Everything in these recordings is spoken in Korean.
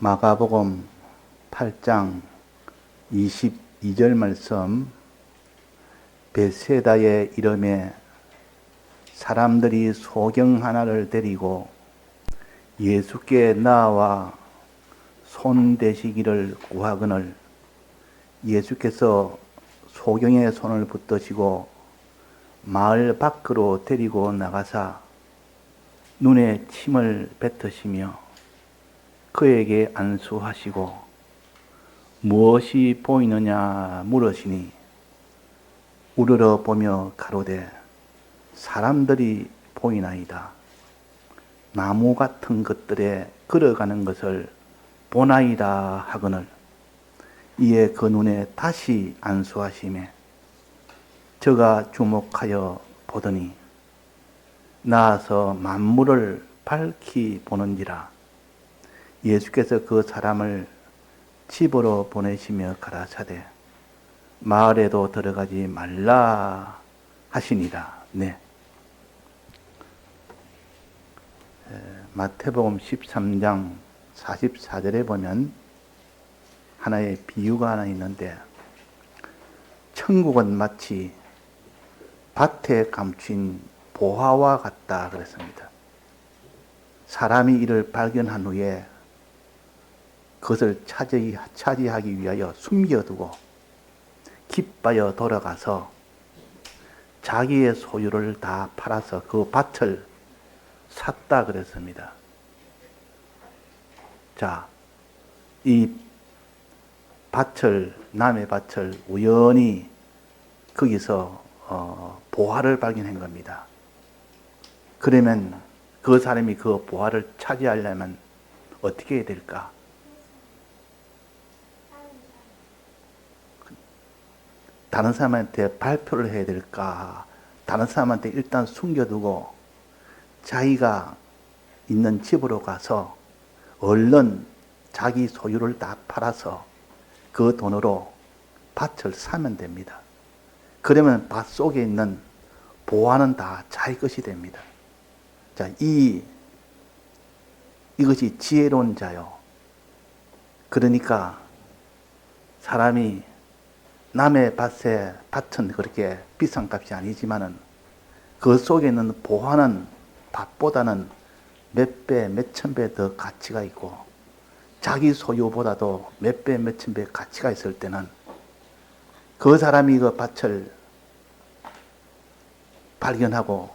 마가복음 8장 22절 말씀. 벳세다에 이름에 사람들이 소경 하나를 데리고 예수께 나와 손 대시기를 구하거늘 예수께서 소경의 손을 붙드시고 마을 밖으로 데리고 나가사 눈에 침을 뱉으시며 그에게 안수하시고 무엇이 보이느냐 물으시니 우러러 보며 가로되 사람들이 보이나이다. 나무 같은 것들에 걸어가는 것을 보나이다 하거늘 이에 그 눈에 다시 안수하시매 저가 주목하여 보더니 나아서 만물을 밝히 보는지라. 예수께서 그 사람을 집으로 보내시며 가라사대 마을에도 들어가지 말라 하시니라. 네. 마태복음 13장 44절에 보면 하나의 비유가 하나 있는데 천국은 마치 밭에 감춘 보화와 같다 그랬습니다. 사람이 이를 발견한 후에 그것을 차지하기 위하여 숨겨두고 기뻐하여 돌아가서 자기의 소유를 다 팔아서 그 밭을 샀다 그랬습니다. 자, 이 밭을, 남의 밭을 우연히 거기서 보화를 발견한 겁니다. 그러면 그 사람이 그 보화를 차지하려면 어떻게 해야 될까? 다른 사람한테 발표를 해야 될까? 다른 사람한테 일단 숨겨두고 자기가 있는 집으로 가서 얼른 자기 소유를 다 팔아서 그 돈으로 밭을 사면 됩니다. 그러면 밭 속에 있는 보화는 다 자기 것이 됩니다. 자, 이것이 지혜로운 자요. 그러니까 사람이 남의 밭은 그렇게 비싼 값이 아니지만은 그 속에 있는 보화는 밭보다는 몇 배, 몇 천 배 더 가치가 있고 자기 소유보다도 몇 배, 몇 천 배 가치가 있을 때는 그 사람이 그 밭을 발견하고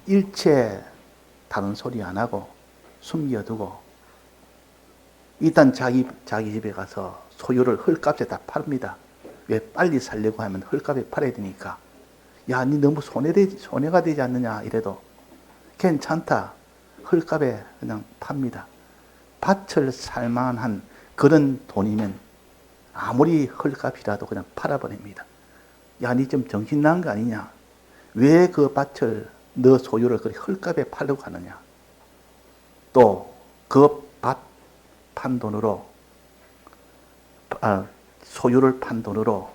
일체 다른 소리 안 하고 숨겨두고 일단 자기 집에 가서 소유를 헐값에 다 팝니다. 왜? 빨리 살려고 하면 헐값에 팔아야 되니까. 야, 니 너무 손해가 되지 않느냐 이래도 괜찮다. 헐값에 그냥 팝니다. 밭을 살만한 그런 돈이면 아무리 헐값이라도 그냥 팔아버립니다. 야, 니 좀 정신 나간 거 아니냐? 왜 그 밭을 너 소유를 그렇게 헐값에 팔려고 하느냐? 또 그 밭 판 돈으로 소유를 판 돈으로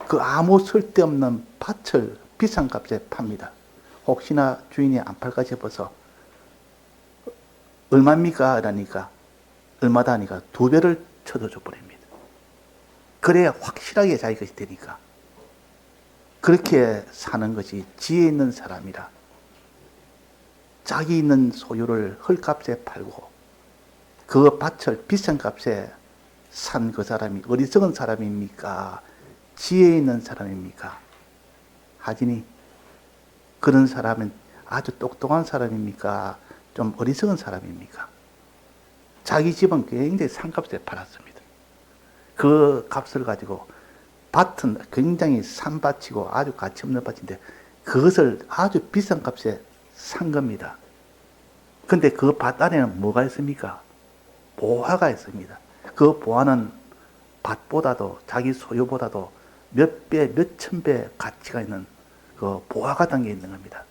그 아무 쓸데없는 밭을 비싼 값에 팝니다. 혹시나 주인이 안 팔까 싶어서 얼마입니까? 라니까 얼마다 하니까 2배를 쳐줘 버립니다. 그래야 확실하게 자기 것이 되니까. 그렇게 사는 것이 지혜 있는 사람이라. 자기 있는 소유를 헐값에 팔고 그 밭을 비싼 값에 산 그 사람이 어리석은 사람입니까? 지혜 있는 사람입니까? 하지니 그런 사람은 아주 똑똑한 사람입니까? 좀 어리석은 사람입니까? 자기 집은 굉장히 싼 값에 팔았습니다. 그 값을 가지고 밭은 굉장히 싼 밭이고 아주 가치 없는 밭인데 그것을 아주 비싼 값에 산 겁니다. 근데 그 밭 안에는 뭐가 있습니까? 보화가 있습니다. 그 보화는 밭보다도 자기 소유보다도 몇 배, 몇 천 배 가치가 있는 그 보화가 담겨 있는 겁니다.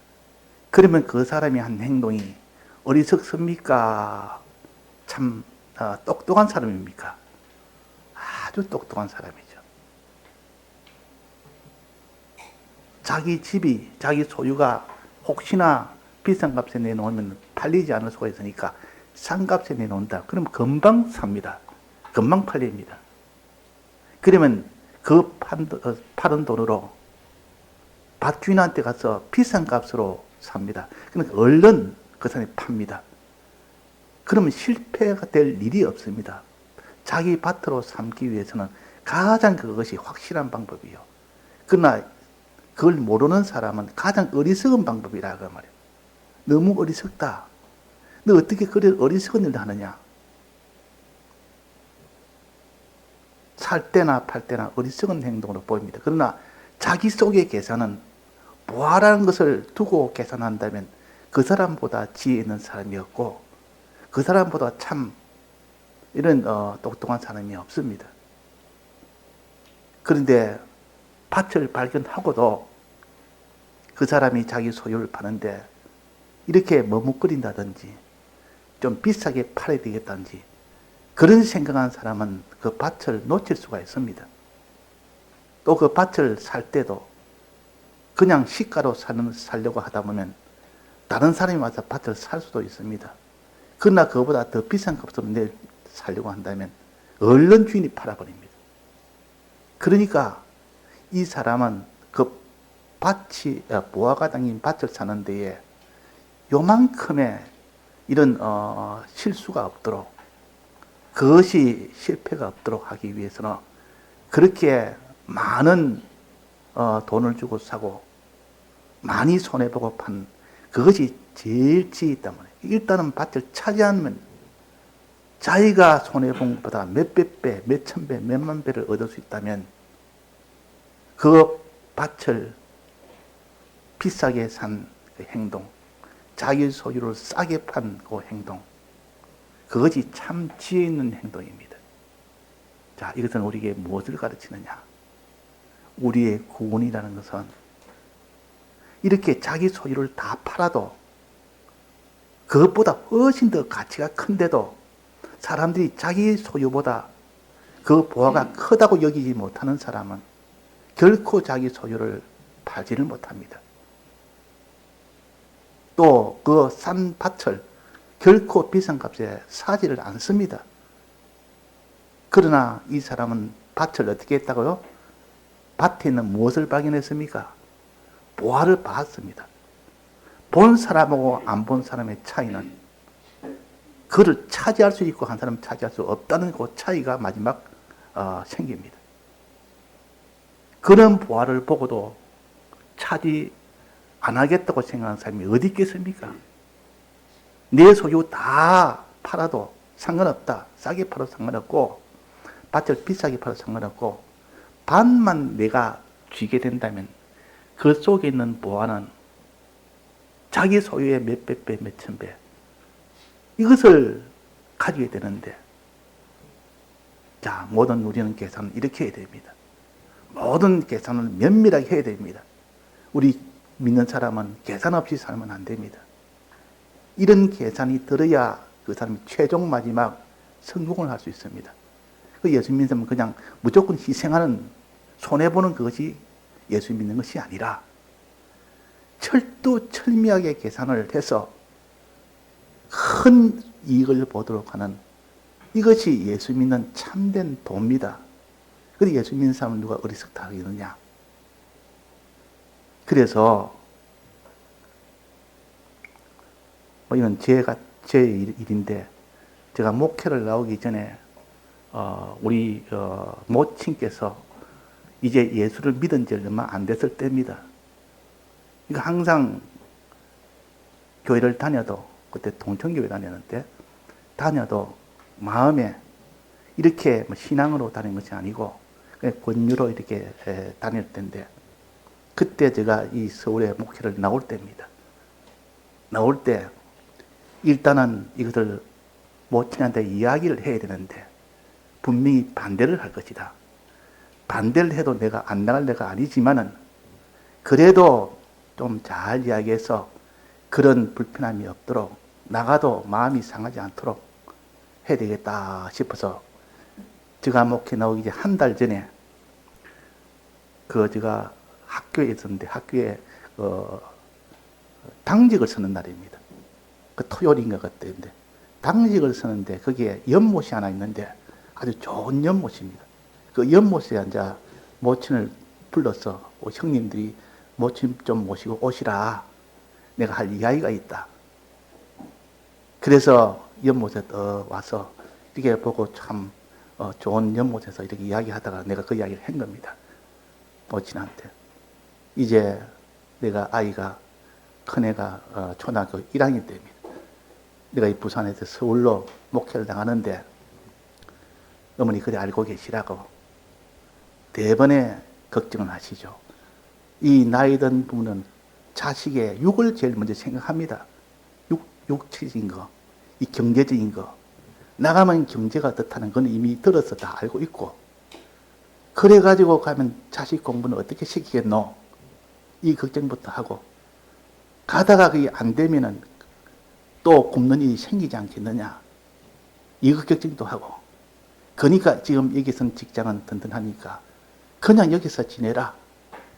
그러면 그 사람이 한 행동이 어리석습니까? 참 똑똑한 사람입니까? 아주 똑똑한 사람이죠. 자기 집이, 자기 소유가 혹시나 비싼 값에 내놓으면 팔리지 않을 수가 있으니까 싼 값에 내놓는다. 그럼 금방 삽니다. 금방 팔립니다. 그러면 그 파는 돈으로 밭주인한테 가서 비싼 값으로 삽니다. 그러니까 얼른 그 사람이 팝니다. 그러면 실패가 될 일이 없습니다. 자기 밭으로 삼기 위해서는 가장 그것이 확실한 방법이요. 그러나 그걸 모르는 사람은 가장 어리석은 방법이라고 말이에요. 너무 어리석다. 너 어떻게 그래 어리석은 일을 하느냐? 살 때나 팔 때나 어리석은 행동으로 보입니다. 그러나 자기 속의 계산은 보아라는 것을 두고 계산한다면 그 사람보다 지혜 있는 사람이었고 그 사람보다 참 이런 똑똑한 사람이 없습니다. 그런데 밭을 발견하고도 그 사람이 자기 소유를 파는데 이렇게 머뭇거린다든지 좀 비싸게 팔아야 되겠다든지 그런 생각한 사람은 그 밭을 놓칠 수가 있습니다. 또 그 밭을 살 때도 그냥 시가로 살려고 하다 보면 다른 사람이 와서 밭을 살 수도 있습니다. 그러나 그보다 더 비싼 값으로 살려고 한다면 얼른 주인이 팔아버립니다. 그러니까 이 사람은 그 밭이 보아가 담긴 밭을 사는 데에 요만큼의 이런 실수가 없도록 그것이 실패가 없도록 하기 위해서는 그렇게 많은 돈을 주고 사고 많이 손해보고 판 그것이 제일 지혜 때문에 일단은 밭을 차지하면 자기가 손해본 것보다 몇백 배, 몇천 배, 몇만 배를 얻을 수 있다면 그 밭을 비싸게 산 그 행동, 자기 소유를 싸게 판 그 행동, 그것이 참 지혜 있는 행동입니다. 자, 이것은 우리에게 무엇을 가르치느냐? 우리의 구원이라는 것은 이렇게 자기 소유를 다 팔아도 그것보다 훨씬 더 가치가 큰데도 사람들이 자기 소유보다 그 보화가 크다고 여기지 못하는 사람은 결코 자기 소유를 팔지를 못합니다. 또 그 싼 밭을 결코 비싼 값에 사지를 않습니다. 그러나 이 사람은 밭을 어떻게 했다고요? 밭에 있는 무엇을 발견했습니까? 보화를 봤습니다. 본 사람하고 안 본 사람의 차이는 그를 차지할 수 있고 한 사람은 차지할 수 없다는 그 차이가 마지막 생깁니다. 그런 보화를 보고도 차지 안 하겠다고 생각하는 사람이 어디 있겠습니까? 내 소유 다 팔아도 상관없다. 싸게 팔아도 상관없고 밭을 비싸게 팔아도 상관없고 반만 내가 쥐게 된다면 그 속에 있는 보화는 자기 소유의 몇백 배, 몇천 배 이것을 가지게 되는데 자, 모든 우리는 계산을 이렇게 해야 됩니다. 모든 계산을 면밀하게 해야 됩니다. 우리 믿는 사람은 계산 없이 살면 안 됩니다. 이런 계산이 들어야 그 사람이 최종 마지막 성공을 할 수 있습니다. 그 예수 믿는 사람은 그냥 무조건 희생하는 손해보는 그것이 예수 믿는 것이 아니라 철두철미하게 계산을 해서 큰 이익을 보도록 하는 이것이 예수 믿는 참된 도입니다. 그런데 예수 믿는 사람은 누가 어리석다 하겠느냐? 그래서 이건 제 일인데 제가 목회를 나오기 전에 우리 모친께서 이제 예수를 믿은 지 얼마 안 됐을 때입니다. 그러니까 항상 교회를 다녀도 그때 동천교회 다녔는데 다녀도 마음에 이렇게 신앙으로 다니는 것이 아니고 그냥 권유로 이렇게 다닐 때인데 그때 제가 이 서울에 목회를 나올 때입니다. 나올 때 일단은 이것을 모친한테 이야기를 해야 되는데 분명히 반대를 할 것이다. 반대를 해도 내가 안 나갈 내가 아니지만은 그래도 좀 잘 이야기해서 그런 불편함이 없도록 나가도 마음이 상하지 않도록 해야 되겠다 싶어서 제가 목회 나오기 한 달 전에 제가 학교에 있었는데 학교에 당직을 서는 날입니다. 그 토요일인가 그때인데 당직을 쓰는데 거기에 연못이 하나 있는데 아주 좋은 연못입니다. 그 연못에 앉아 모친을 불러서 형님들이 모친 좀 모시고 오시라. 내가 할 이야기가 있다. 그래서 연못에 와서 이렇게 보고 참 좋은 연못에서 이렇게 이야기하다가 내가 그 이야기를 한 겁니다. 모친한테. 이제 내가 아이가 큰애가 초등학교 1학년 때입니다. 내가 이 부산에서 서울로 목회를 나가는데 어머니 그래 알고 계시라고 대번에 걱정을 하시죠. 이 나이 든 부모는 자식의 육을 제일 먼저 생각합니다. 육체적인 거, 이 경제적인 거. 나가면 경제가 어떻다는 건 이미 들어서 다 알고 있고 그래가지고 가면 자식 공부는 어떻게 시키겠노? 이 걱정부터 하고 가다가 그게 안 되면은 또 굶는 일이 생기지 않겠느냐? 이거 걱정도 하고 그러니까 지금 여기선 직장은 든든하니까 그냥 여기서 지내라.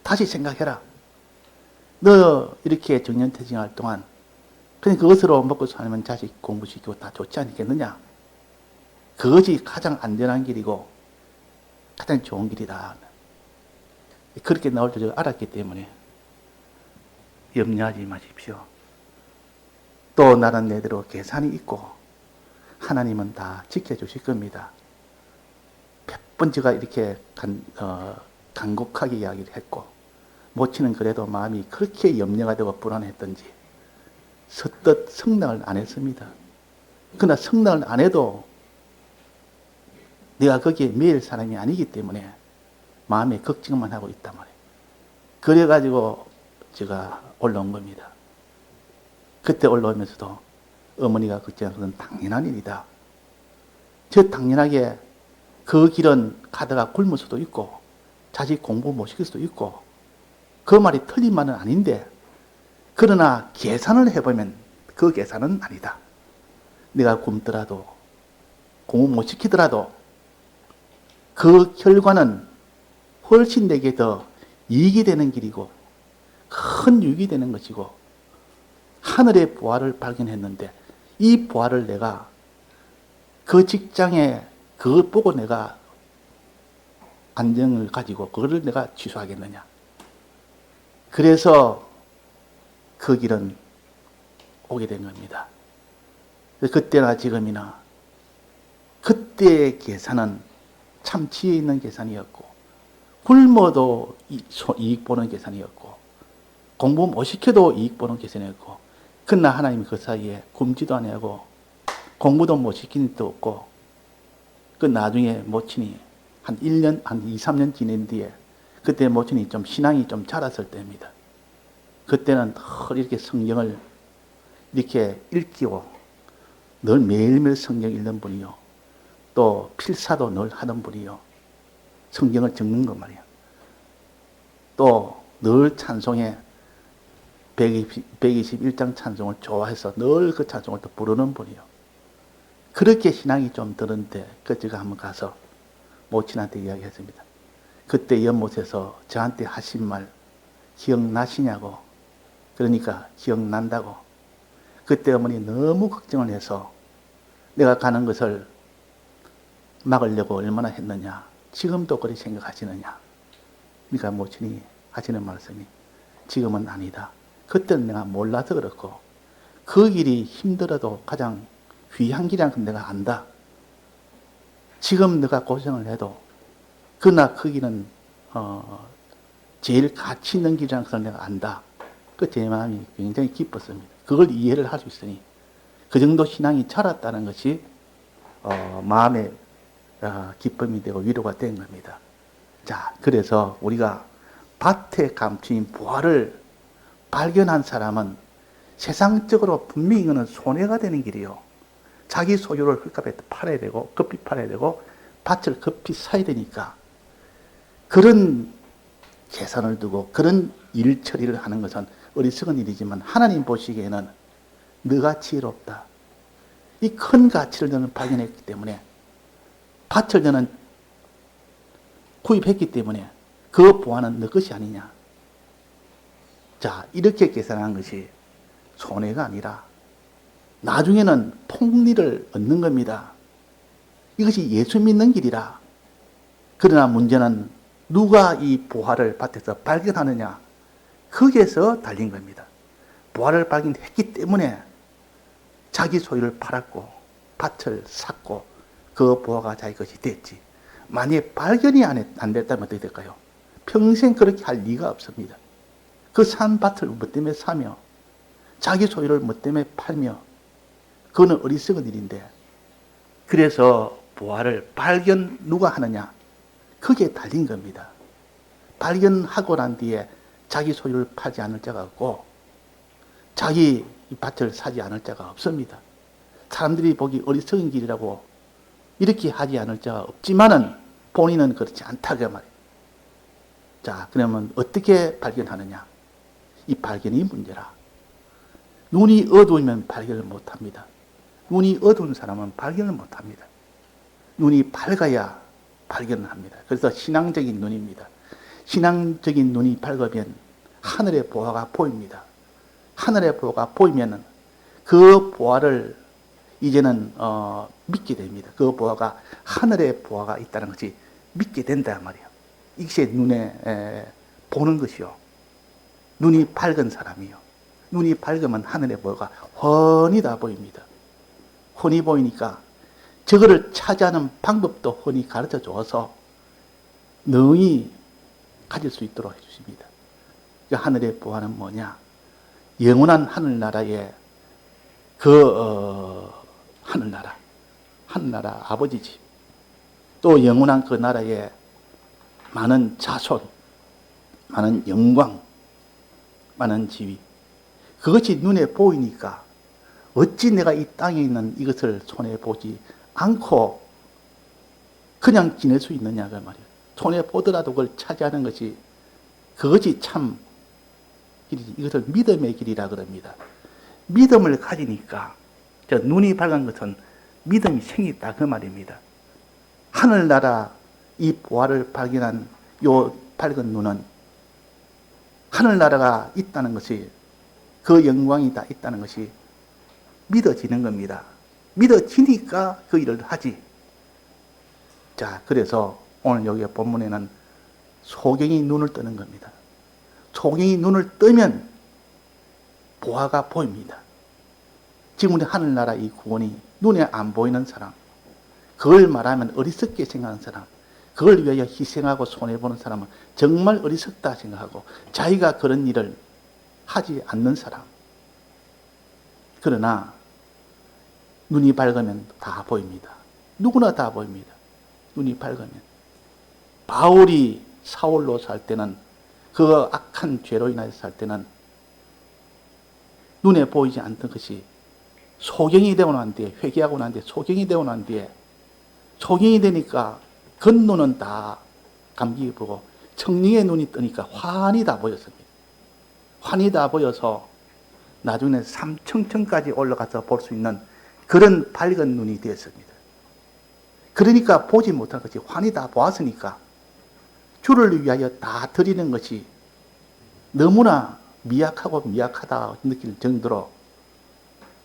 다시 생각해라. 너 이렇게 정년퇴직할 동안 그냥 그것으로 먹고 살면 자식 공부시키고 다 좋지 않겠느냐? 그것이 가장 안전한 길이고 가장 좋은 길이다. 그렇게 나올 줄 알았기 때문에 염려하지 마십시오. 또 나는 내대로 계산이 있고 하나님은 다 지켜주실 겁니다. 몇 번 제가 이렇게 간곡하게 이야기를 했고 모친은 그래도 마음이 그렇게 염려가 되고 불안했던지 서뜻 성당을 안 했습니다. 그러나 성당을 안 해도 내가 거기에 매일 사람이 아니기 때문에 마음에 걱정만 하고 있단 말이에요. 그래가지고 제가 올라온 겁니다. 그때 올라오면서도 어머니가 걱정한 것은 당연한 일이다. 저 당연하게 그 길은 가다가 굶을 수도 있고 자식 공부 못 시킬 수도 있고 그 말이 틀린 말은 아닌데 그러나 계산을 해보면 그 계산은 아니다. 내가 굶더라도 공부 못 시키더라도 그 결과는 훨씬 내게 더 이익이 되는 길이고 큰 유익이 되는 것이고 하늘의 보화를 발견했는데 이 보화를 내가 그 직장에 그걸 보고 내가 안정을 가지고 그거를 내가 취소하겠느냐. 그래서 그 길은 오게 된 겁니다. 그때나 지금이나 그때의 계산은 참 지혜 있는 계산이었고 굶어도 이익 보는 계산이었고 공부 못 시켜도 이익 보는 계산이었고 그러나 하나님이 그 사이에 굶지도 아니하고 공부도 못 시키는 것도 없고 그 나중에 모친이 한 1년, 한 2, 3년 지낸 뒤에 그때 모친이 좀 신앙이 좀 자랐을 때입니다. 그때는 이렇게 성경을 이렇게 읽기고 늘 매일매일 성경 읽는 분이요. 또 필사도 늘 하던 분이요. 성경을 적는 것 말이야. 또 늘 찬송에 121장 찬송을 좋아해서 늘 그 찬송을 또 부르는 분이요. 그렇게 신앙이 좀 들었는데 그 제가 한번 가서 모친한테 이야기했습니다. 그때 연못에서 저한테 하신 말 기억나시냐고. 그러니까 기억난다고. 그때 어머니 너무 걱정을 해서 내가 가는 것을 막으려고 얼마나 했느냐. 지금도 그렇게 생각하시느냐. 그러니까 모친이 하시는 말씀이 지금은 아니다. 그때는 내가 몰라서 그렇고 그 길이 힘들어도 가장 귀한 길이라는 건 내가 안다. 지금 내가 고생을 해도 그러나 그 길은 제일 가치 있는 길이라는 것을 내가 안다. 그 제 마음이 굉장히 기뻤습니다. 그걸 이해를 할 수 있으니 그 정도 신앙이 자랐다는 것이 마음의 기쁨이 되고 위로가 된 겁니다. 자, 그래서 우리가 밭에 감추인 보화를 발견한 사람은 세상적으로 분명히 이거는 손해가 되는 길이요. 자기 소유를 헐값에 팔아야 되고 급히 팔아야 되고 밭을 급히 사야 되니까 그런 계산을 두고 그런 일 처리를 하는 것은 어리석은 일이지만 하나님 보시기에는 너가 지혜롭다. 이 큰 가치를 너는 발견했기 때문에 밭을 너는 구입했기 때문에 그 보화는 너 것이 아니냐. 자, 이렇게 계산한 것이 손해가 아니라 나중에는 폭리를 얻는 겁니다. 이것이 예수 믿는 길이라. 그러나 문제는 누가 이 보화를 밭에서 발견하느냐? 거기에서 달린 겁니다. 보화를 발견했기 때문에 자기 소유를 팔았고 밭을 샀고 그 보화가 자기 것이 됐지. 만약에 발견이 안 됐다면 어떻게 될까요? 평생 그렇게 할 리가 없습니다. 그 산 밭을 뭐 때문에 사며 자기 소유를 뭐 때문에 팔며 그거는 어리석은 일인데, 그래서 보화를 발견 누가 하느냐? 그게 달린 겁니다. 발견하고 난 뒤에 자기 소유를 팔지 않을 자가 없고 자기 밭을 사지 않을 자가 없습니다. 사람들이 보기 어리석은 길이라고 이렇게 하지 않을 자가 없지만은 본인은 그렇지 않다 그 말이에요. 자, 그러면 어떻게 발견하느냐? 이 발견이 문제라. 눈이 어두우면 발견을 못합니다. 눈이 어두운 사람은 발견을 못합니다. 눈이 밝아야 발견을 합니다. 그래서 신앙적인 눈입니다. 신앙적인 눈이 밝으면 하늘의 보화가 보입니다. 하늘의 보화가 보이면 그 보화를 이제는 믿게 됩니다. 그 보화가 하늘의 보화가 있다는 것이 믿게 된다 말이에요. 이것이 눈에 보는 것이요. 눈이 밝은 사람이요. 눈이 밝으면 하늘의 보화가 훤히 다 보입니다. 훤히 보이니까 저거를 차지하는 방법도 훤히 가르쳐 줘서 능히 가질 수 있도록 해주십니다. 그 하늘의 보화는 뭐냐? 영원한 하늘나라의 하늘나라 아버지 집, 또 영원한 그 나라의 많은 자손, 많은 영광, 많은 지위, 그것이 눈에 보이니까 어찌 내가 이 땅에 있는 이것을 손에 보지 않고 그냥 지낼 수 있느냐 그 말이에요. 손에 보더라도 그걸 차지하는 것이 그것이 참 길이지. 이것을 믿음의 길이라 그럽니다. 믿음을 가지니까 눈이 밝은 것은 믿음이 생겼다 그 말입니다. 하늘나라 이 보화를 발견한 요 밝은 눈은 하늘나라가 있다는 것이, 그 영광이 다 있다는 것이 믿어지는 겁니다. 믿어지니까 그 일을 하지. 자, 그래서 오늘 여기 본문에는 소경이 눈을 뜨는 겁니다. 소경이 눈을 뜨면 보화가 보입니다. 지금 우리 하늘나라 이 구원이 눈에 안 보이는 사람, 그걸 말하면 어리석게 생각하는 사람, 그걸 위하여 희생하고 손해보는 사람은 정말 어리석다 생각하고 자기가 그런 일을 하지 않는 사람. 그러나 눈이 밝으면 다 보입니다. 누구나 다 보입니다. 눈이 밝으면. 바울이 사울로 살 때는, 그 악한 죄로 인해서 살 때는 눈에 보이지 않던 것이 소경이 되고 난 뒤에, 회개하고 난 뒤에 소경이 되고 난 뒤에, 소경이 되니까 겉눈은 다 감기 보고 청령의 눈이 뜨니까 환히 다 보였습니다. 환히 다 보여서 나중에 삼청천까지 올라가서 볼 수 있는 그런 밝은 눈이 되었습니다. 그러니까 보지 못한 것이 환히 다 보았으니까 주를 위하여 다 드리는 것이 너무나 미약하고 미약하다 느낄 정도로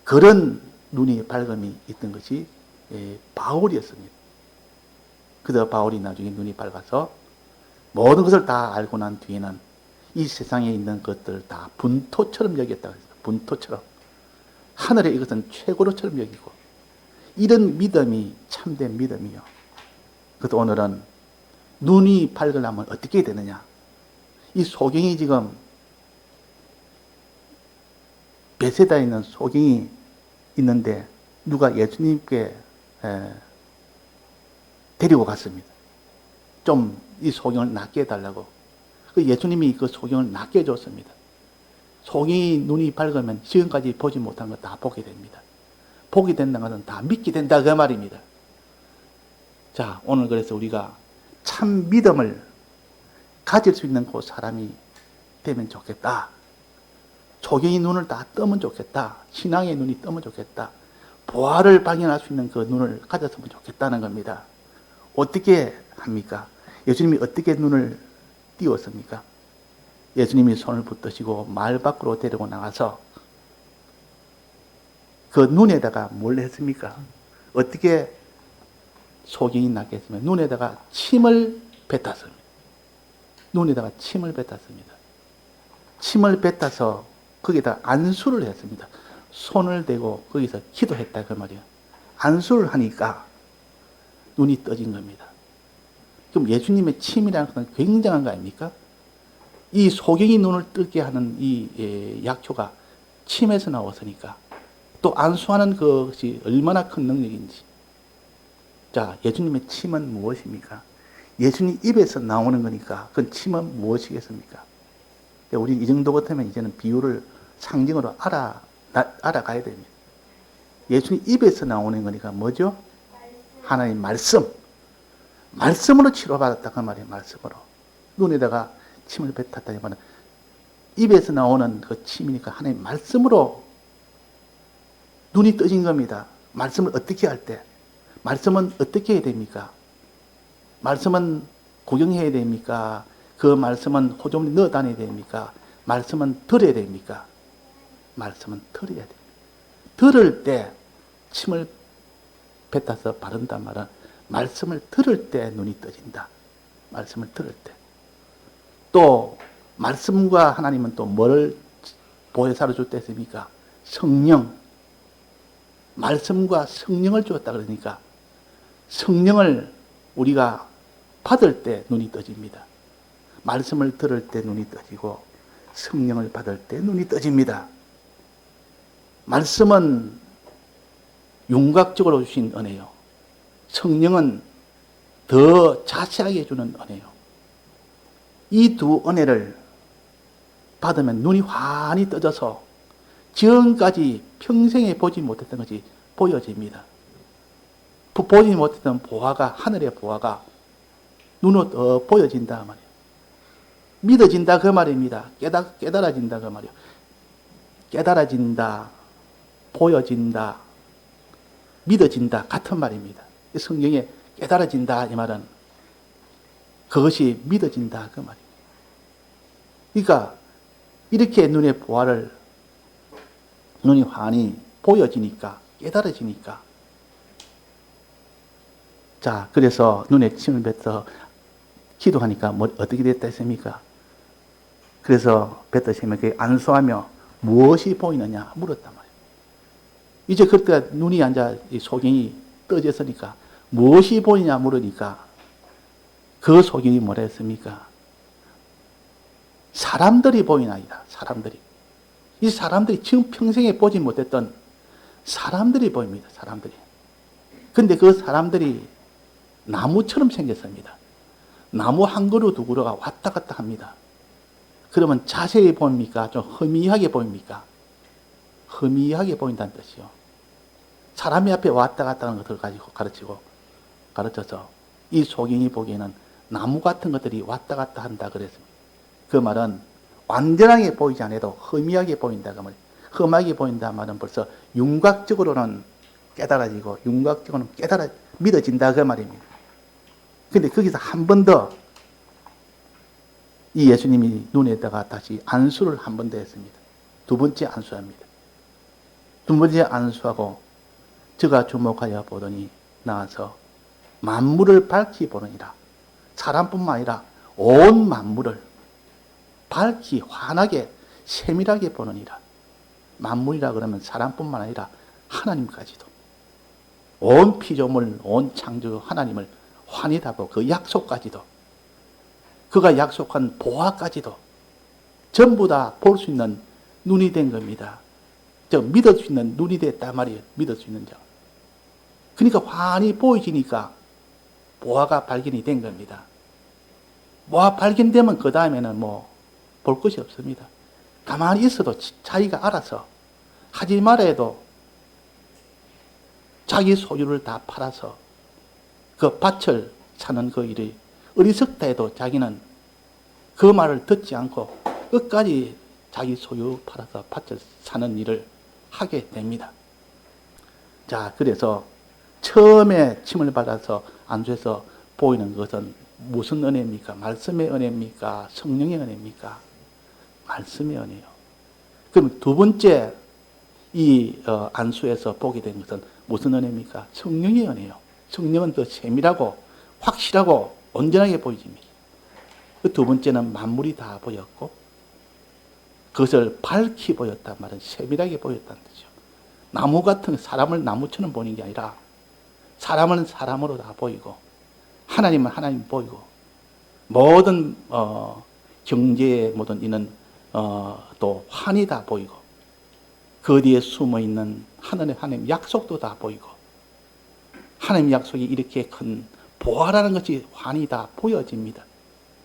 그런 눈이 밝음이 있던 것이 바울이었습니다. 그래서 바울이 나중에 눈이 밝아서 모든 것을 다 알고 난 뒤에는 이 세상에 있는 것들을 다 분토처럼 여겼다고 했어요. 분토처럼. 하늘에 이것은 최고로처럼 여기고, 이런 믿음이 참된 믿음이요. 그래서 오늘은 눈이 밝으려면 어떻게 되느냐? 이 소경이 지금 베세다에 있는 소경이 있는데 누가 예수님께 데리고 갔습니다. 좀 이 소경을 낫게 해달라고. 예수님이 그 소경을 낫게 해줬습니다. 소경이 눈이 밝으면 지금까지 보지 못한 거 다 보게 됩니다. 보게 된다는 것은 다 믿게 된다 그 말입니다. 자, 오늘 그래서 우리가 참 믿음을 가질 수 있는 그 사람이 되면 좋겠다. 소경이 눈을 다 뜨면 좋겠다. 신앙의 눈이 뜨면 좋겠다. 보화를 발견할 수 있는 그 눈을 가졌으면 좋겠다는 겁니다. 어떻게 합니까? 예수님이 어떻게 눈을 띄웠습니까? 예수님이 손을 붙드시고 마을 밖으로 데리고 나가서 그 눈에다가 뭘 했습니까? 어떻게 소경이 낫겠습니까? 눈에다가 침을 뱉었습니다. 눈에다가 침을 뱉었습니다. 침을 뱉어서 거기다 안수를 했습니다. 손을 대고 거기서 기도했다 그 말이에요. 안수를 하니까 눈이 떠진 겁니다. 그럼 예수님의 침이라는 것은 굉장한 거 아닙니까? 이 소경이 눈을 뜨게 하는 이 약효가 침에서 나왔으니까 또 안수하는 것이 얼마나 큰 능력인지. 자, 예수님의 침은 무엇입니까? 예수님 입에서 나오는 거니까 그 침은 무엇이겠습니까? 우리 이 정도 같으면 이제는 비유를 상징으로 알아가야 됩니다. 예수님 입에서 나오는 거니까 뭐죠? 하나님 말씀. 말씀으로 치료받았다 그 말이에요. 말씀으로. 눈에다가 침을 뱉었다 이 말은 입에서 나오는 그 침이니까 하나님 말씀으로 눈이 떠진 겁니다. 말씀을 어떻게 할 때? 말씀은 어떻게 해야 됩니까? 말씀은 구경해야 됩니까? 그 말씀은 호조물에 넣어 다녀야 됩니까? 말씀은 들어야 됩니까? 말씀은 들어야 됩니다. 들을 때 침을 뱉어서 바른단 말은 말씀을 들을 때 눈이 떠진다. 말씀을 들을 때. 또 말씀과 하나님은 또 뭘 보혜사로 줬다 했습니까? 성령. 말씀과 성령을 주었다 그러니까 성령을 우리가 받을 때 눈이 떠집니다. 말씀을 들을 때 눈이 떠지고 성령을 받을 때 눈이 떠집니다. 말씀은 윤곽적으로 주신 은혜요. 성령은 더 자세하게 주는 은혜요. 이 두 은혜를 받으면 눈이 환히 떠져서 지금까지 평생에 보지 못했던 것이 보여집니다. 보지 못했던 보화가, 하늘의 보화가 눈으로 보여진다 말이에요. 믿어진다 그 말입니다. 깨달아진다 그 말이에요. 깨달아진다, 보여진다, 믿어진다 같은 말입니다. 성경에 깨달아진다 이 말은 그것이 믿어진다 그 말입니다. 그러니까 이렇게 눈의 보화를 눈이 환히 보여지니까 깨달아지니까 자 그래서 눈에 침을 뱉어 기도하니까 뭐 어떻게 됐다 했습니까? 그래서 뱉으시면 그 안수하며 무엇이 보이느냐 물었단 말이에요. 이제 그때 눈이 앉아 이 소경이 떠졌으니까 무엇이 보이냐 물으니까 그 소경이 뭐라 했습니까? 사람들이 보이나이다. 사람들이. 이 사람들이 지금 평생에 보지 못했던 사람들이 보입니다. 사람들이. 근데 그 사람들이 나무처럼 생겼습니다. 나무 한 그루 두 그루가 왔다 갔다 합니다. 그러면 자세히 보입니까? 좀 허미하게 보입니까? 허미하게 보인다는 뜻이요. 사람이 앞에 왔다 갔다 하는 것을 가지고 가르쳐서 이 소경이 보기에는 나무 같은 것들이 왔다 갔다 한다 그랬습니다. 그 말은 완전하게 보이지 않아도 허미하게 보인다 그 말이에요. 험하게 보인다 말은 벌써 윤곽적으로는 깨달아지고 윤곽적으로는 믿어진다 그 말입니다. 근데 거기서 한 번 더 이 예수님이 눈에다가 다시 안수를 한 번 더 했습니다. 두 번째 안수합니다. 두 번째 안수하고 저가 주목하여 보더니 나와서 만물을 밝히 보느니라. 사람뿐만 아니라 온 만물을 밝히 환하게 세밀하게 보느니라. 만물이라 그러면 사람뿐만 아니라 하나님까지도 온 피조물, 온 창조 하나님을 환히 다 보고 그 약속까지도 그가 약속한 보화까지도 전부 다 볼 수 있는 눈이 된 겁니다. 저 믿을 수 있는 눈이 됐단 말이에요. 믿을 수 있는 자. 그러니까 환히 보이지니까 보화가 발견이 된 겁니다. 보화 발견되면 그 다음에는 뭐 볼 것이 없습니다. 가만히 있어도 자기가 알아서 하지 말아 해도 자기 소유를 다 팔아서 그 밭을 사는 그 일이 어리석다 해도 자기는 그 말을 듣지 않고 끝까지 자기 소유 팔아서 밭을 사는 일을 하게 됩니다. 자, 그래서 처음에 침을 받아서 안수해서 보이는 것은 무슨 은혜입니까? 말씀의 은혜입니까? 성령의 은혜입니까? 말씀의 은혜요. 그럼 두 번째 이 안수에서 보게 된 것은 무슨 은혜입니까? 성령의 은혜요. 성령은 더 세밀하고 확실하고 온전하게 보여집니다. 그 두 번째는 만물이 다 보였고 그것을 밝히 보였단 말은 세밀하게 보였다는 뜻이죠. 나무 같은 사람을 나무처럼 보는 게 아니라 사람은 사람으로 다 보이고 하나님은 하나님 보이고 모든 경제의 모든 이는 또 환이 다 보이고 그 뒤에 숨어있는 하나님 약속도 다 보이고 하나님 약속이 이렇게 큰 보아라는 것이 환이 다 보여집니다.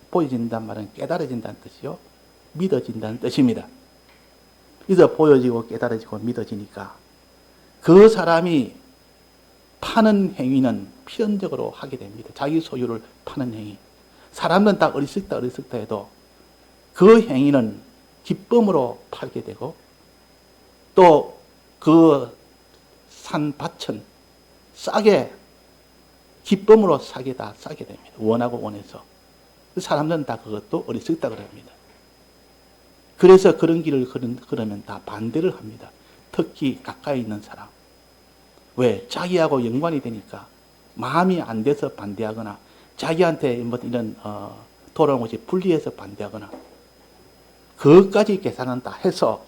보여진다는 말은 깨달아진다는 뜻이요. 믿어진다는 뜻입니다. 그래서 보여지고 깨달아지고 믿어지니까 그 사람이 파는 행위는 필연적으로 하게 됩니다. 자기 소유를 파는 행위. 사람은 다 어리석다 해도 그 행위는 기쁨으로 팔게 되고 또 그 산 밭은 싸게 기쁨으로 싸게 됩니다. 원하고 원해서. 사람들은 다 그것도 어리석다 그럽니다. 그래서 그런 길을 걸으면 다 반대를 합니다. 특히 가까이 있는 사람. 왜? 자기하고 연관이 되니까 마음이 안 돼서 반대하거나 자기한테 뭐 이런 돌아온 것이 불리해서 반대하거나 그것까지 계산은 다 해서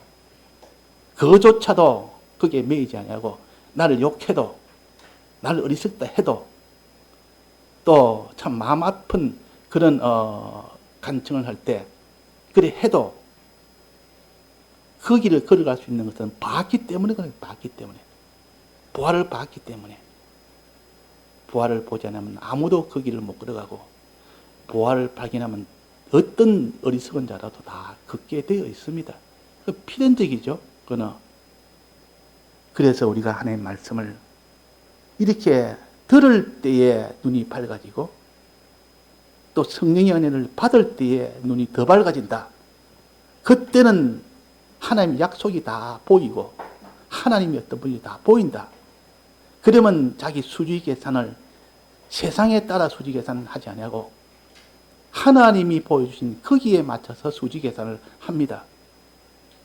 그조차도 그게 매이지 아니하고 나를 욕해도 나를 어리석다 해도 또 참 마음 아픈 그런 간청을 할 때 그래 해도 그 길을 걸어갈 수 있는 것은 봤기 때문에 그래. 봤기 때문에 부활을 봤기 때문에 부활을 보지 않으면 아무도 그 길을 못 걸어가고 부활을 발견하면 어떤 어리석은 자라도 다 걷게 되어 있습니다. 그 필연적이죠. 그거는. 그래서 우리가 하나님의 말씀을 이렇게 들을 때에 눈이 밝아지고 또 성령의 은혜를 받을 때에 눈이 더 밝아진다. 그때는 하나님의 약속이 다 보이고 하나님이 어떤 분이 다 보인다. 그러면 자기 수지 계산을 세상에 따라 수지 계산을 하지 아니하고 하나님이 보여주신 거기에 맞춰서 수지 계산을 합니다.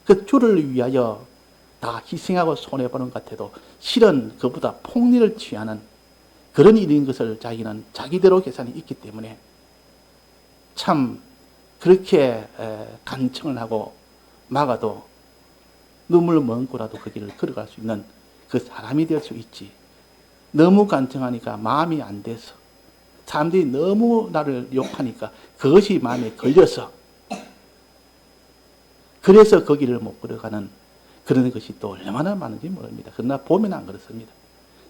그 주를 위하여 다 희생하고 손해보는 것 같아도 실은 그보다 폭리를 취하는 그런 일인 것을 자기는 자기대로 계산이 있기 때문에 참 그렇게 간청을 하고 막아도 눈물 머금고라도 그 길을 걸어갈 수 있는 그 사람이 될 수 있지. 너무 간청하니까 마음이 안 돼서 사람들이 너무 나를 욕하니까 그것이 마음에 걸려서 그래서 그 길을 못 걸어가는 그런 것이 또 얼마나 많은지 모릅니다. 그러나 보면 안 그렇습니다.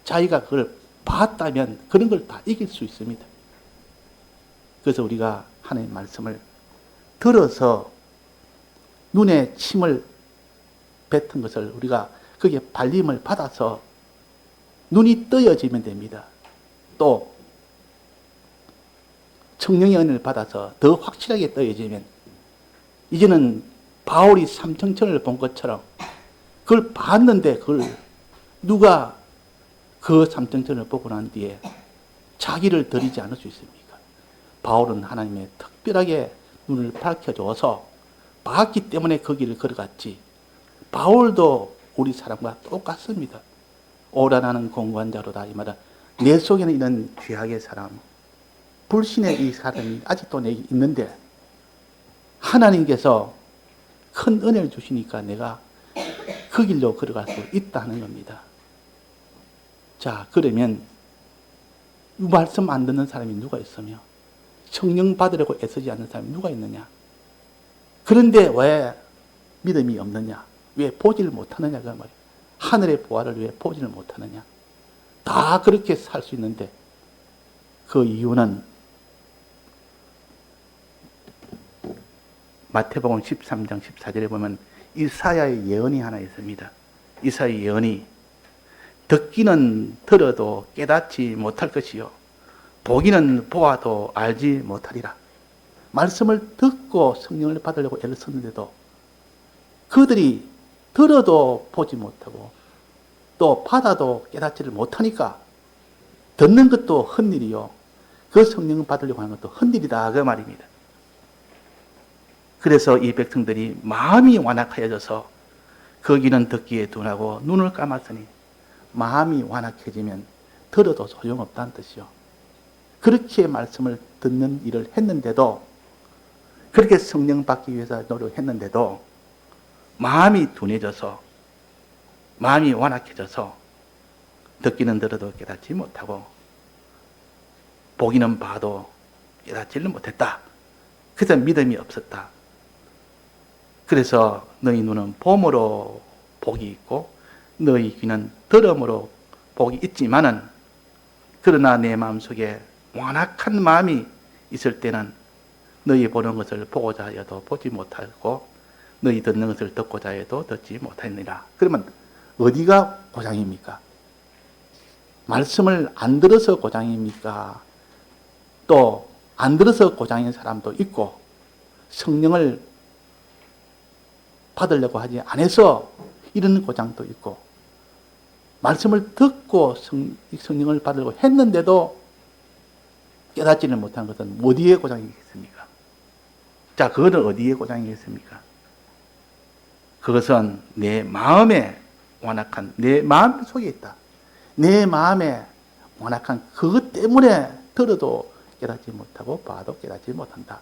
자기가 그걸 봤다면 그런 걸 다 이길 수 있습니다. 그래서 우리가 하나님의 말씀을 들어서 눈에 침을 뱉은 것을 우리가 거기에 발림을 받아서 눈이 떠여지면 됩니다. 또 성령의 은혜를 받아서 더 확실하게 떠여지면 이제는 바울이 삼청천을 본 것처럼 그걸 봤는데 그걸 누가 그 삼청천을 보고 난 뒤에 자기를 드리지 않을 수 있습니까? 바울은 하나님의 특별하게 눈을 밝혀줘서 봤기 때문에 그 길을 걸어갔지. 바울도 우리 사람과 똑같습니다. 오라나는 공고한 자로다. 이 말은 내 속에는 이런 죄악의 사람, 불신의 이 사람이 아직도 내게 있는데 하나님께서 큰 은혜를 주시니까 내가 그 길로 걸어갈 수 있다는 겁니다. 자, 그러면 말씀 안 듣는 사람이 누가 있으며 성령 받으려고 애쓰지 않는 사람이 누가 있느냐? 그런데 왜 믿음이 없느냐? 왜 보지를 못하느냐? 그 말이에요. 하늘의 보화를 왜 보지를 못하느냐? 다 그렇게 살 수 있는데 그 이유는 마태복음 13장 14절에 보면 이사야의 예언이 하나 있습니다. 이사야의 예언이 듣기는 들어도 깨닫지 못할 것이요 보기는 보아도 알지 못하리라. 말씀을 듣고 성령을 받으려고 애를 썼는데도 그들이 들어도 보지 못하고 또 받아도 깨닫지를 못하니까 듣는 것도 헛일이요 그 성령을 받으려고 하는 것도 헛일이다 그 말입니다. 그래서 이 백성들이 마음이 완악하여져서 그 귀는 듣기에 둔하고 눈을 감았으니 마음이 완악해지면 들어도 소용없다는 뜻이요. 그렇게 말씀을 듣는 일을 했는데도, 그렇게 성령 받기 위해서 노력했는데도 마음이 둔해져서, 마음이 완악해져서 듣기는 들어도 깨닫지 못하고 보기는 봐도 깨닫지를 못했다. 그래서 믿음이 없었다. 그래서 너희 눈은 봄으로 복이 있고 너희 귀는 들음으로 복이 있지만은, 그러나 내 마음속에 완악한 마음이 있을 때는 너희 보는 것을 보고자 해도 보지 못하고 너희 듣는 것을 듣고자 해도 듣지 못하느니라. 그러면 어디가 고장입니까? 말씀을 안 들어서 고장입니까? 또 안 들어서 고장인 사람도 있고, 성령을 받으려고 하지 않아서 이런 고장도 있고, 말씀을 듣고 성령을 받으려고 했는데도 깨닫지를 못한 것은 어디에 고장이겠습니까? 자, 그거는 어디에 고장이겠습니까? 그것은 내 마음에 완악한, 내 마음 속에 있다. 내 마음에 완악한 그것 때문에 들어도 깨닫지 못하고 봐도 깨닫지 못한다.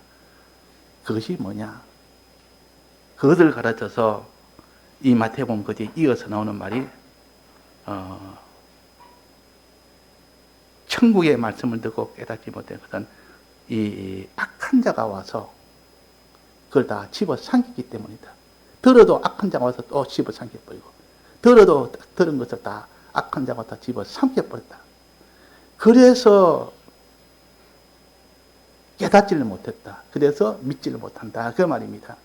그것이 뭐냐? 그것을 가르쳐서 이 마태복음 거기에 이어서 나오는 말이, 천국의 말씀을 듣고 깨닫지 못한 것은 이 악한 자가 와서 그걸 다 집어삼키기 때문이다. 들어도 악한 자가 와서 또 집어삼켜버리고, 들어도 들은 것을 다 악한 자가 다 집어삼켜버렸다. 그래서 깨닫지를 못했다. 그래서 믿지를 못한다. 그 말입니다.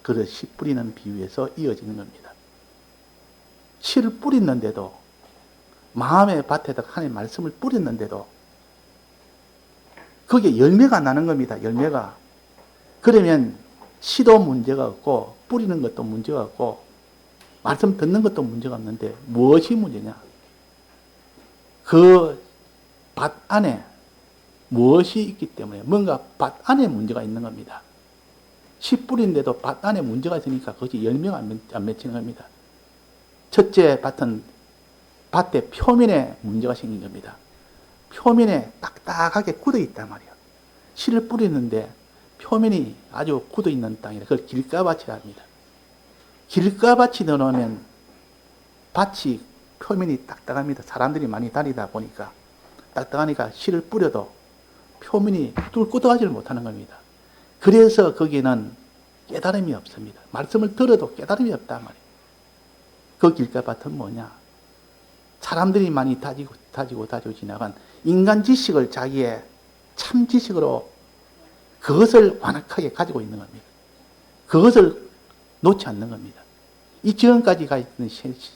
그릇이 뿌리는 비유에서 이어지는 겁니다. 씨를 뿌렸는데도, 마음의 밭에다 하나님의 말씀을 뿌렸는데도 거기에 열매가 나는 겁니다. 열매가. 그러면 씨도 문제가 없고 뿌리는 것도 문제가 없고 말씀 듣는 것도 문제가 없는데 무엇이 문제냐? 그 밭 안에 무엇이 있기 때문에 뭔가 밭 안에 문제가 있는 겁니다. 씨 뿌린데도 밭 안에 문제가 있으니까 그것이 열매가 안 맺히는 겁니다. 첫째 밭은 밭의 표면에 문제가 생긴 겁니다. 표면에 딱딱하게 굳어 있단 말이에요. 씨를 뿌리는데 표면이 아주 굳어 있는 땅이라 그걸 길가밭이라 합니다. 길가밭이 들어오면 밭이 표면이 딱딱합니다. 사람들이 많이 다니다 보니까 딱딱하니까 씨를 뿌려도 표면이 뚫고들어가지를 못하는 겁니다. 그래서 거기에는 깨달음이 없습니다. 말씀을 들어도 깨달음이 없단 말이에요. 그 길가밭은 뭐냐? 사람들이 많이 다지고 지나간 인간 지식을 자기의 참 지식으로 그것을 완악하게 가지고 있는 겁니다. 그것을 놓지 않는 겁니다. 이 지금까지 가 있는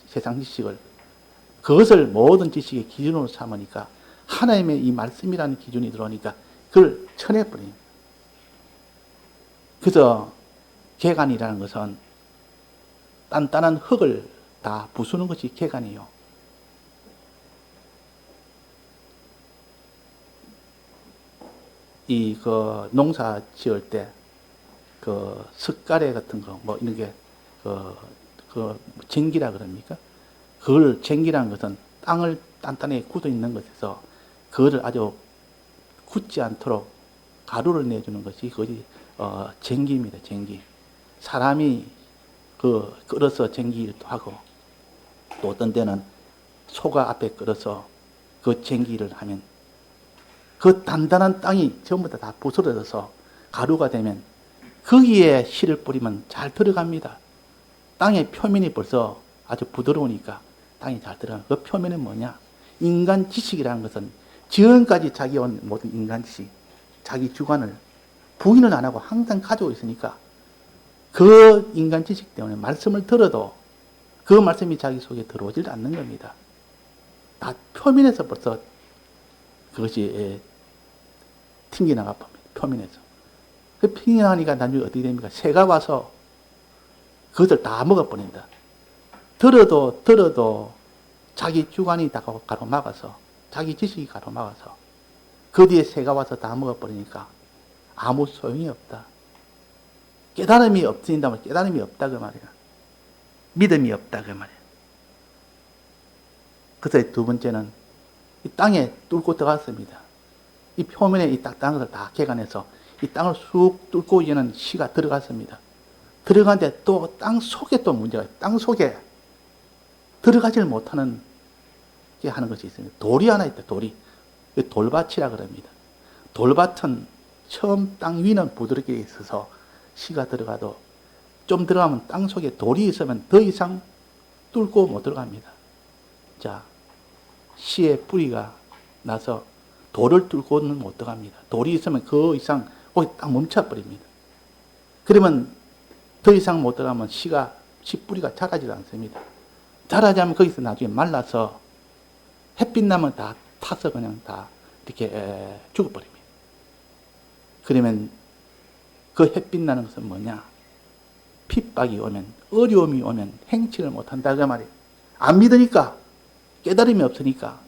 세상 지식을, 그것을 모든 지식의 기준으로 삼으니까 하나님의 이 말씀이라는 기준이 들어오니까 그걸 쳐내버립니다. 그래서 개간이라는 것은 단단한 흙을 다 부수는 것이 개간이에요. 농사 지을 때, 석가래 같은 거, 이런 게, 쟁기라 그럽니까? 그걸, 쟁기라는 것은 땅을 단단하게 굳어 있는 것에서, 그거를 아주 굳지 않도록 가루를 내주는 것이, 그것이, 쟁기입니다, 쟁기. 사람이, 끌어서 쟁기일도 하고, 또 어떤 때는 소가 앞에 끌어서 그 쟁기를 하면, 그 단단한 땅이 전부 다 부스러져서 가루가 되면 거기에 씨를 뿌리면 잘 들어갑니다. 땅의 표면이 벌써 아주 부드러우니까 땅이 잘 들어가요. 그 표면은 뭐냐? 인간 지식이라는 것은 지금까지 자기 온 모든 인간 지식, 자기 주관을 부인을 안 하고 항상 가지고 있으니까 그 인간 지식 때문에 말씀을 들어도 그 말씀이 자기 속에 들어오질 않는 겁니다. 다 표면에서 벌써 그것이 튕겨나가 봅니다. 표면에서. 그 튕겨나가니까 나중에 어떻게 됩니까? 새가 와서 그것을 다 먹어버린다. 들어도 자기 주관이 다 가로막아서, 자기 지식이 가로막아서 그 뒤에 새가 와서 다 먹어버리니까 아무 소용이 없다. 깨달음이 없어진다면 깨달음이 없다 그 말이야. 믿음이 없다 그 말이에요. 그래서 두 번째는 이 땅에 뚫고 들어갔습니다. 이 표면에 이 딱딱한 것을 다 개간해서 이 땅을 쑥 뚫고 이제는 씨가 들어갔습니다. 들어가는데 또 땅 속에 또 문제가 있어요. 땅 속에 들어가질 못하는 게 하는 것이 있습니다. 돌이 하나 있다, 돌이. 돌밭이라 그럽니다. 돌밭은 처음 땅 위는 부드럽게 있어서 씨가 들어가도 좀 들어가면 땅 속에 돌이 있으면 더 이상 뚫고 못 들어갑니다. 자, 씨의 뿌리가 나서 돌을 뚫고는 못 들어갑니다. 돌이 있으면 그 이상 거기 딱 멈춰버립니다. 그러면 더 이상 못 들어가면 씨 뿌리가 자라지 않습니다. 자라지 않으면 거기서 나중에 말라서 햇빛 나면 다 타서 그냥 다 이렇게 죽어버립니다. 그러면 그 햇빛 나는 것은 뭐냐? 핍박이 오면, 어려움이 오면 행치를 못한다 그 말이에요. 안 믿으니까, 깨달음이 없으니까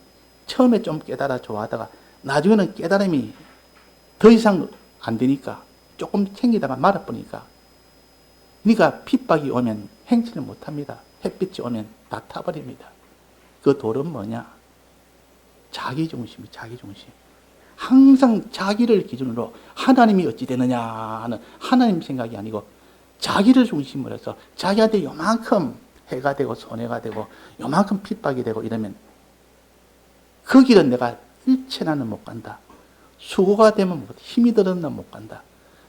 처음에 좀 깨달아 좋아하다가 나중에는 깨달음이 더 이상 안 되니까 조금 챙기다가 말아버리니까, 그러니까 핍박이 오면 행치를 못합니다. 햇빛이 오면 다 타버립니다. 그 돌은 뭐냐? 자기중심이 자기중심. 항상 자기를 기준으로 하나님이 어찌 되느냐 하는 하나님 생각이 아니고 자기를 중심으로 해서 자기한테 요만큼 해가 되고 손해가 되고 요만큼 핍박이 되고 이러면 그 길은 내가 일체나는 못 간다. 수고가 되면 못 간다. 힘이 들었는 못 간다.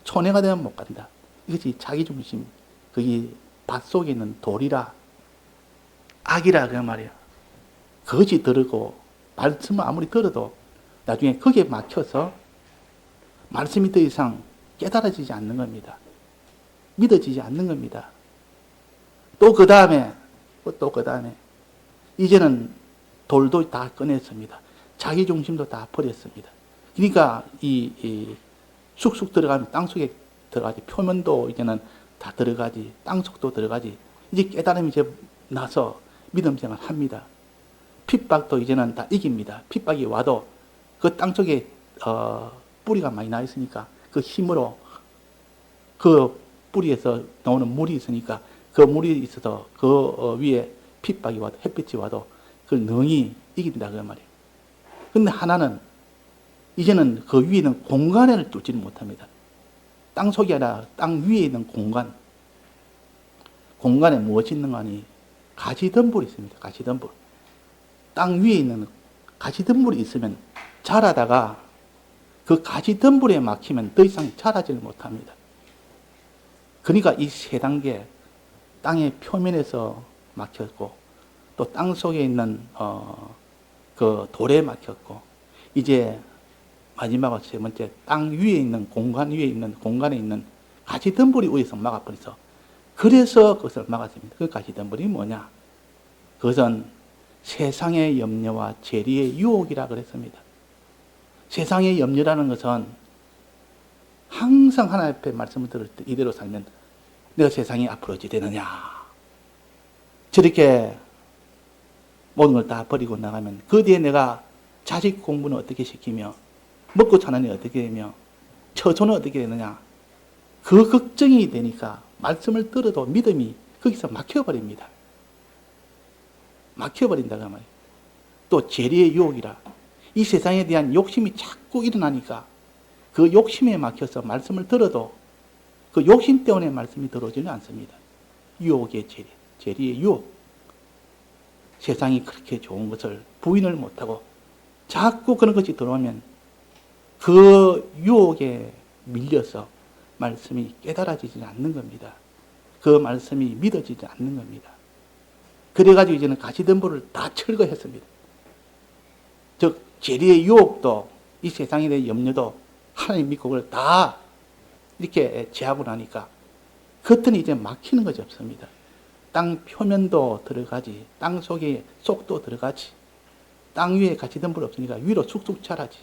손해가 되면 못 간다. 이것이 자기중심. 그게 밭 속에 있는 돌이라 악이라 그 말이야. 그것이 들고 말씀을 아무리 들어도 나중에 거기에 막혀서 말씀이 더 이상 깨달아지지 않는 겁니다. 믿어지지 않는 겁니다. 또 그 다음에 이제는 돌도 다 꺼냈습니다. 자기 중심도 다 버렸습니다. 그러니까 이 쑥쑥 들어가면 땅속에 들어가지, 표면도 이제는 다 들어가지, 땅속도 들어가지. 이제 깨달음이 이제 나서 믿음 생활 합니다. 핍박도 이제는 다 이깁니다. 핍박이 와도 그 땅속에 뿌리가 많이 나 있으니까 그 힘으로 그 뿌리에서 나오는 물이 있으니까 그 물이 있어서 그 위에 핍박이 와도 햇빛이 와도 그걸 능히 이긴다 그 말이에요. 근데 하나는 이제는 그 위에 있는 공간을 뚫지는 못합니다. 땅 속이 아니라 땅 위에 있는 공간에 무엇이 있는가 하니 가시덤불이 있습니다. 가시덤불. 땅 위에 있는 가시덤불이 있으면 자라다가 그 가시덤불에 막히면 더 이상 자라지를 못합니다. 그러니까 이 세 단계, 땅의 표면에서 막혔고 또 땅 속에 있는 그 돌에 막혔고 이제 마지막으로 세 번째 땅 위에 있는 공간에 있는 가시덤불이 위에서 막아버려서 그래서 그것을 막았습니다. 그 가시덤불이 뭐냐? 그것은 세상의 염려와 재리의 유혹이라 그랬습니다. 세상의 염려라는 것은 항상 하나님 앞에 말씀을 들을 때 이대로 살면 내가 세상이 앞으로 어찌 되느냐. 저렇게 모든 걸 다 버리고 나가면 그 뒤에 내가 자식 공부는 어떻게 시키며 먹고 사는 일 어떻게 되며 처소는 어떻게 되느냐. 그 걱정이 되니까 말씀을 들어도 믿음이 거기서 막혀버립니다. 막혀버린다고 말이에요. 또 재리의 유혹이라. 이 세상에 대한 욕심이 자꾸 일어나니까 그 욕심에 막혀서 말씀을 들어도 그 욕심 때문에 말씀이 들어오지는 않습니다. 유혹의 재리의 유혹. 세상이 그렇게 좋은 것을 부인을 못하고 자꾸 그런 것이 들어오면 그 유혹에 밀려서 말씀이 깨달아지지 않는 겁니다. 그 말씀이 믿어지지 않는 겁니다. 그래가지고 이제는 가시덤불을 다 철거했습니다. 즉 재리의 유혹도 이 세상에 대한 염려도 하나님 믿고 그걸 다 이렇게 제하고 나니까 겉은 이제 막히는 것이 없습니다. 땅 표면도 들어가지, 땅 속에 속도 들어가지, 땅 위에 가시덤불 없으니까 위로 쑥쑥 자라지.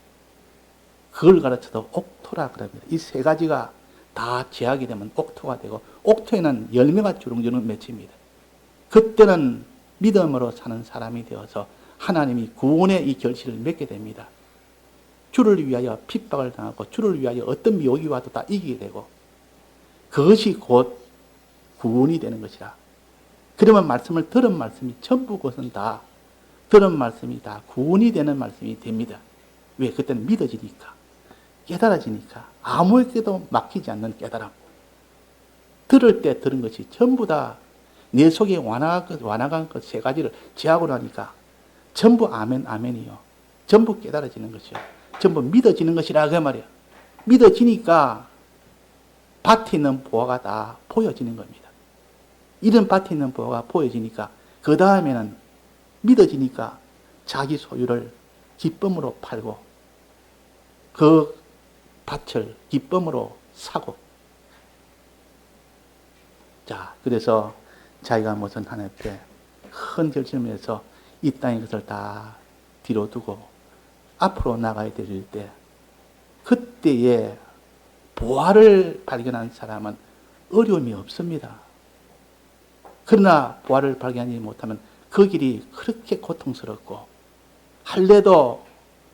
그걸 가르쳐도 옥토라 그럽니다. 이 세 가지가 다 제하게 되면 옥토가 되고 옥토에는 열매가 주렁주렁 맺힙니다. 그때는 믿음으로 사는 사람이 되어서 하나님이 구원의 이 결실을 맺게 됩니다. 주를 위하여 핍박을 당하고 주를 위하여 어떤 미혹이 와도 다 이기게 되고 그것이 곧 구원이 되는 것이라. 그러면 말씀을 들은 말씀이 전부 그것은 다 들은 말씀이 다 구원이 되는 말씀이 됩니다. 왜? 그때는 믿어지니까, 깨달아지니까, 아무에게도 막히지 않는 깨달음. 들을 때 들은 것이 전부 다 내 속에 완화간 그 세 가지를 제하고 나니까 전부 아멘, 아멘이요. 전부 깨달아지는 것이요. 전부 믿어지는 것이라 그 말이에요. 믿어지니까 밭에 있는 보화가 다 보여지는 겁니다. 이런 밭에 있는 보화가 보여지니까 그 다음에는 믿어지니까 자기 소유를 기쁨으로 팔고 그 밭을 기쁨으로 사고, 자, 그래서 자기가 무슨 하나님 앞에 큰 결심에서 이 땅의 것을 다 뒤로 두고 앞으로 나가야 될 때, 그때에 보화를 발견한 사람은 어려움이 없습니다. 그러나 보화를 발견하지 못하면 그 길이 그렇게 고통스럽고 할래도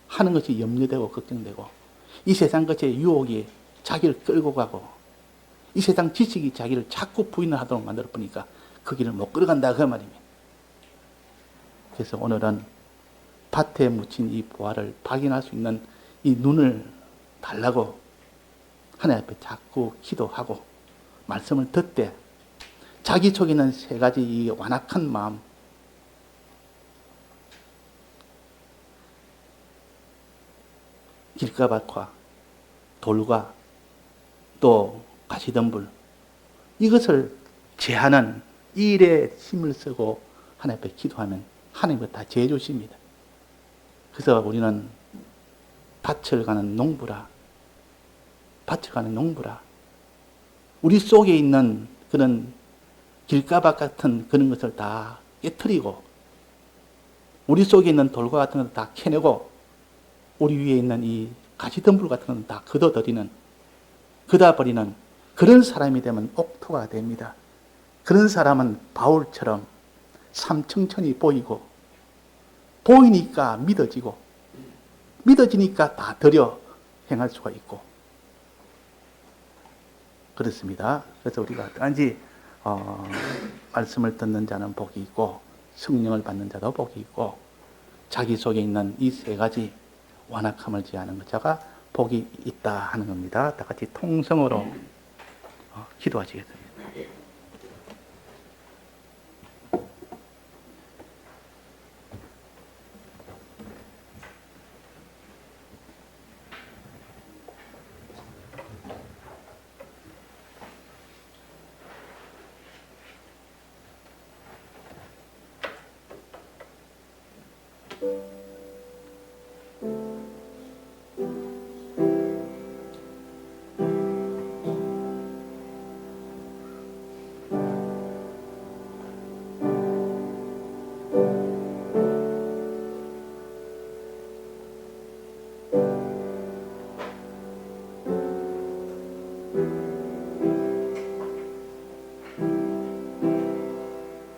하는 것이 염려되고 걱정되고, 이 세상 것의 유혹이 자기를 끌고 가고 이 세상 지식이 자기를 자꾸 부인을 하도록 만들어 보니까 그 길을 못 걸어간다 그 말입니다. 그래서 오늘은 밭에 묻힌 이 보화를 발견할 수 있는 이 눈을 달라고 하나님 앞에 자꾸 기도하고 말씀을 듣되 자기 속에 있는 세 가지 이 완악한 마음, 길가밭과 돌과 또 가시덤불, 이것을 제하는 이 일에 힘을 쓰고 하나님 앞에 기도하면 하나님은 다 제해주십니다. 그래서 우리는 밭을 가는 농부라, 밭을 가는 농부라, 우리 속에 있는 그런 길가밭 같은 그런 것을 다 깨트리고 우리 속에 있는 돌과 같은 것을 다 캐내고 우리 위에 있는 이 가시덤불 같은 것을 다 걷어버리는, 걷어버리는 그런 사람이 되면 옥토가 됩니다. 그런 사람은 바울처럼 삼청천이 보이고 보이니까 믿어지고 믿어지니까 다 들여 행할 수가 있고 그렇습니다. 그래서 우리가 어떠한지 말씀을 듣는 자는 복이 있고 성령을 받는 자도 복이 있고 자기 속에 있는 이 세 가지 완악함을 제하는 자가 복이 있다 하는 겁니다. 다 같이 통성으로 기도하시겠습니다.